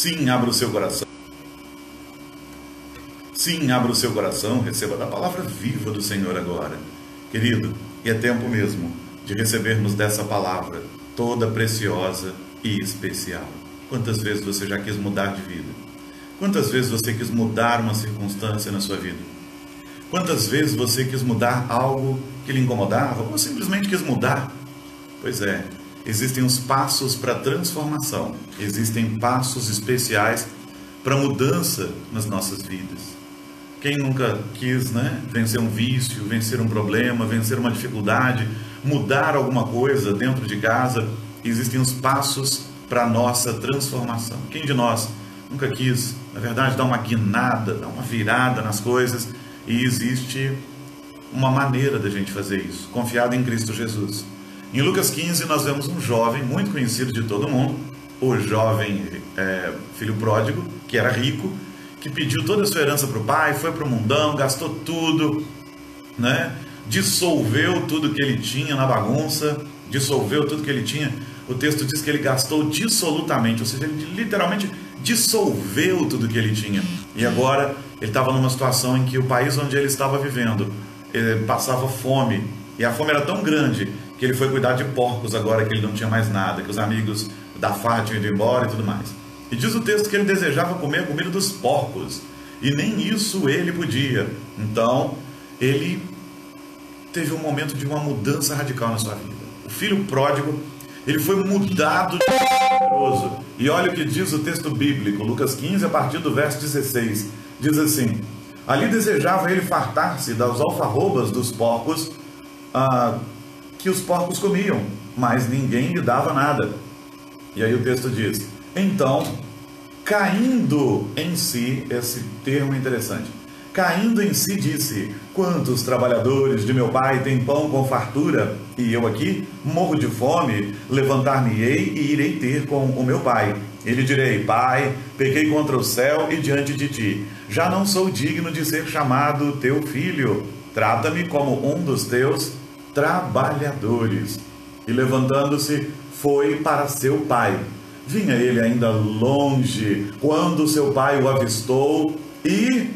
Sim, abra o seu coração. Sim, abra o seu coração, receba da palavra viva do Senhor agora. Querido, e é tempo mesmo de recebermos dessa palavra toda preciosa e especial. Quantas vezes você já quis mudar de vida? Quantas vezes você quis mudar uma circunstância na sua vida? Quantas vezes você quis mudar algo que lhe incomodava ou simplesmente quis mudar? Pois é, existem os passos para transformação, existem passos especiais para mudança nas nossas vidas. Quem nunca quis, vencer um vício, vencer um problema, vencer uma dificuldade, mudar alguma coisa dentro de casa? Existem os passos para a nossa transformação. Quem de nós nunca quis, na verdade, dar uma guinada, dar uma virada nas coisas? E existe uma maneira da gente fazer isso, confiado em Cristo Jesus. Em Lucas 15 nós vemos um jovem muito conhecido de todo mundo, o jovem filho pródigo, que era rico, que pediu toda a sua herança para o pai, foi para o mundão, gastou tudo, dissolveu tudo que ele tinha na bagunça, dissolveu tudo que ele tinha. O texto diz que ele gastou dissolutamente, ou seja, ele literalmente dissolveu tudo que ele tinha. E agora ele estava numa situação em que o país onde ele estava vivendo ele passava fome, e a fome era tão grande que ele foi cuidar de porcos agora que ele não tinha mais nada, que os amigos da farra tinham ido embora e tudo mais. E diz o texto que ele desejava comer a comida dos porcos, e nem isso ele podia. Então ele teve um momento de uma mudança radical na sua vida. O filho pródigo, ele foi mudado de poderoso. E olha o que diz o texto bíblico, Lucas 15, a partir do verso 16. Diz assim: ali desejava ele fartar-se das alfarrobas dos porcos que os porcos comiam, mas ninguém lhe dava nada. E aí o texto diz: então, caindo em si, esse termo é interessante, caindo em si disse: quantos trabalhadores de meu pai têm pão com fartura, e eu aqui morro de fome? Levantar-me-ei e irei ter com o meu pai. E lhe direi: pai, pequei contra o céu e diante de ti, já não sou digno de ser chamado teu filho, trata-me como um dos teus trabalhadores. E levantando-se, foi para seu pai. Vinha ele ainda longe, quando seu pai o avistou e,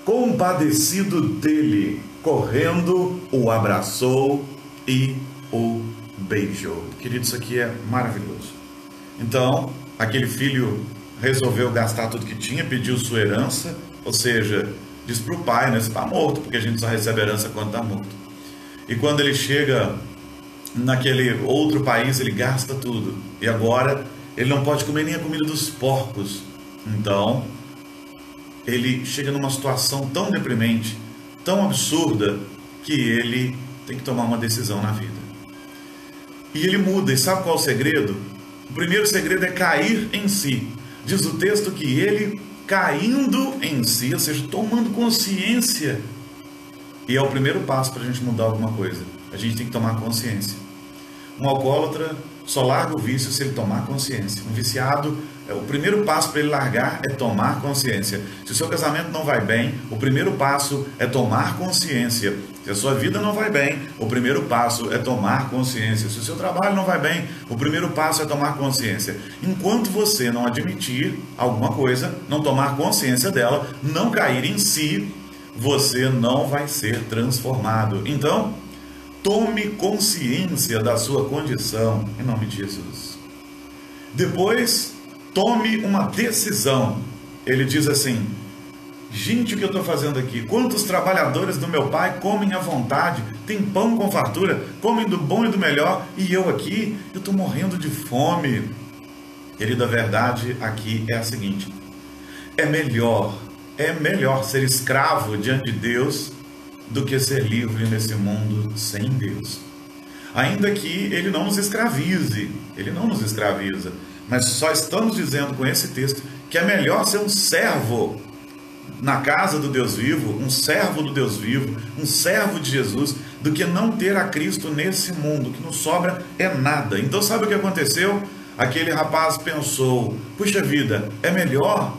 compadecido dele, correndo, o abraçou e o beijou. Querido, isso aqui é maravilhoso. Então, aquele filho resolveu gastar tudo que tinha, pediu sua herança, ou seja, diz para o pai, você está morto, porque a gente só recebe herança quando está morto. E quando ele chega naquele outro país, ele gasta tudo. E agora ele não pode comer nem a comida dos porcos. Então ele chega numa situação tão deprimente, tão absurda, que ele tem que tomar uma decisão na vida. E ele muda. E sabe qual é o segredo? O primeiro segredo é cair em si. Diz o texto que ele, caindo em si, ou seja, tomando consciência. E é o primeiro passo para a gente mudar alguma coisa. A gente tem que tomar consciência. Um alcoólatra só larga o vício se ele tomar consciência. Um viciado, o primeiro passo para ele largar é tomar consciência. Se o seu casamento não vai bem, o primeiro passo é tomar consciência. Se a sua vida não vai bem, o primeiro passo é tomar consciência. Se o seu trabalho não vai bem, o primeiro passo é tomar consciência. Enquanto você não admitir alguma coisa, não tomar consciência dela, não cair em si, você não vai ser transformado. Então, tome consciência da sua condição, em nome de Jesus. Depois, tome uma decisão. Ele diz assim: gente, o que eu estou fazendo aqui? Quantos trabalhadores do meu pai comem à vontade, têm pão com fartura, comem do bom e do melhor, e eu aqui, eu estou morrendo de fome. Querida, a verdade aqui é a seguinte: é melhor ser escravo diante de Deus do que ser livre nesse mundo sem Deus. Ainda que Ele não nos escravize, mas só estamos dizendo com esse texto que é melhor ser um servo na casa do Deus vivo, um servo do Deus vivo, um servo de Jesus, do que não ter a Cristo nesse mundo. O que nos sobra é nada. Então sabe o que aconteceu? Aquele rapaz pensou: puxa vida, é melhor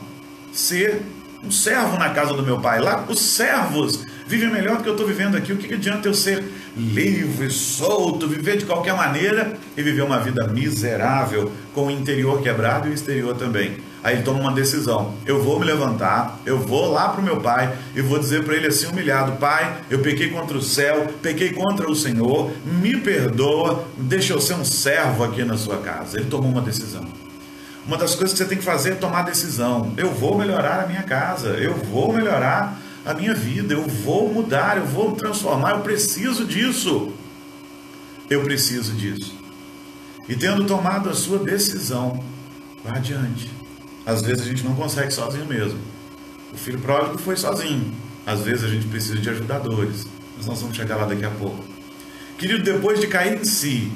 ser um servo na casa do meu pai. Lá os servos vivem melhor do que eu estou vivendo aqui. O que adianta eu ser livre, solto, viver de qualquer maneira e viver uma vida miserável, com o interior quebrado e o exterior também? Aí ele toma uma decisão: eu vou me levantar, eu vou lá para o meu pai e vou dizer para ele assim humilhado: pai, eu pequei contra o céu, pequei contra o Senhor, me perdoa, deixa eu ser um servo aqui na sua casa. Ele tomou uma decisão. Uma das coisas que você tem que fazer é tomar decisão. Eu vou melhorar a minha casa, eu vou melhorar a minha vida, eu vou mudar, eu vou transformar, eu preciso disso. Eu preciso disso. E tendo tomado a sua decisão, vá adiante. Às vezes a gente não consegue sozinho mesmo. O filho pródigo foi sozinho. Às vezes a gente precisa de ajudadores. Mas nós vamos chegar lá daqui a pouco. Querido, depois de cair em si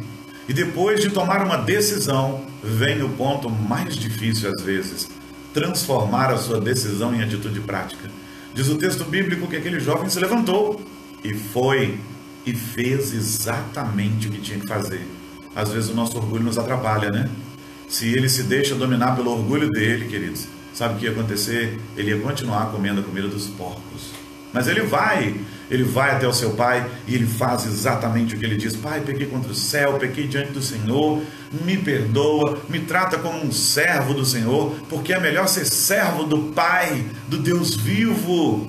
e depois de tomar uma decisão, vem o ponto mais difícil às vezes: transformar a sua decisão em atitude prática. Diz o texto bíblico que aquele jovem se levantou e foi e fez exatamente o que tinha que fazer. Às vezes o nosso orgulho nos atrapalha, né? Se ele se deixa dominar pelo orgulho dele, queridos, sabe o que ia acontecer? Ele ia continuar comendo a comida dos porcos. Mas ele vai até o seu pai e ele faz exatamente o que ele diz: pai, pequei contra o céu, pequei diante do Senhor, me perdoa, me trata como um servo do Senhor, porque é melhor ser servo do Pai, do Deus vivo,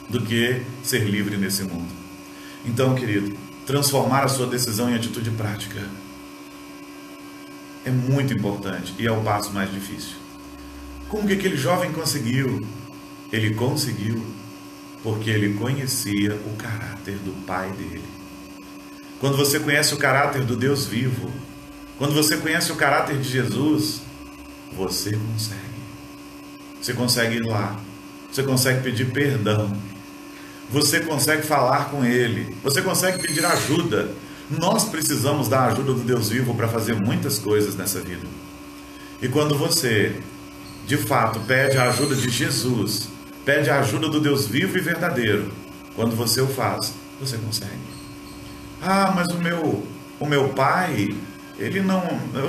do que ser livre nesse mundo. Então, querido, transformar a sua decisão em atitude prática é muito importante e é o passo mais difícil. Como que aquele jovem conseguiu? Ele conseguiu porque ele conhecia o caráter do Pai dele. Quando você conhece o caráter do Deus vivo, quando você conhece o caráter de Jesus, você consegue. Você consegue ir lá, você consegue pedir perdão, você consegue falar com Ele, você consegue pedir ajuda. Nós precisamos da ajuda do Deus vivo para fazer muitas coisas nessa vida. E quando você, de fato, pede a ajuda de Jesus, pede a ajuda do Deus vivo e verdadeiro, quando você o faz, você consegue. Ah, mas o meu pai, ele não...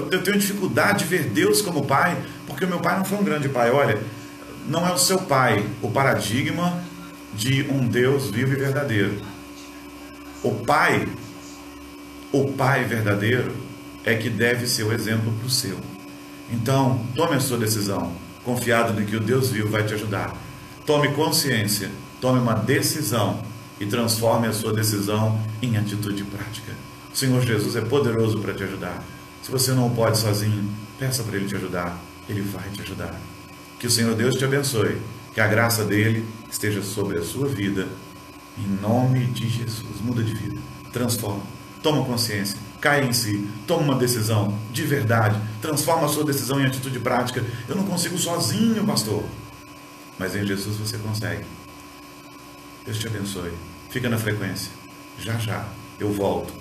Eu tenho dificuldade de ver Deus como pai, porque o meu pai não foi um grande pai. Olha, não é o seu pai o paradigma de um Deus vivo e verdadeiro. O pai verdadeiro é que deve ser o exemplo para o seu. Então, tome a sua decisão, confiado de que o Deus vivo vai te ajudar. Tome consciência, tome uma decisão e transforme a sua decisão em atitude prática. O Senhor Jesus é poderoso para te ajudar. Se você não pode sozinho, peça para Ele te ajudar. Ele vai te ajudar. Que o Senhor Deus te abençoe. Que a graça dEle esteja sobre a sua vida. Em nome de Jesus. Muda de vida. Transforma. Toma consciência. Cai em si. Toma uma decisão de verdade. Transforma a sua decisão em atitude prática. Eu não consigo sozinho, pastor. Mas em Jesus você consegue. Deus te abençoe. Fica na frequência. Já já eu volto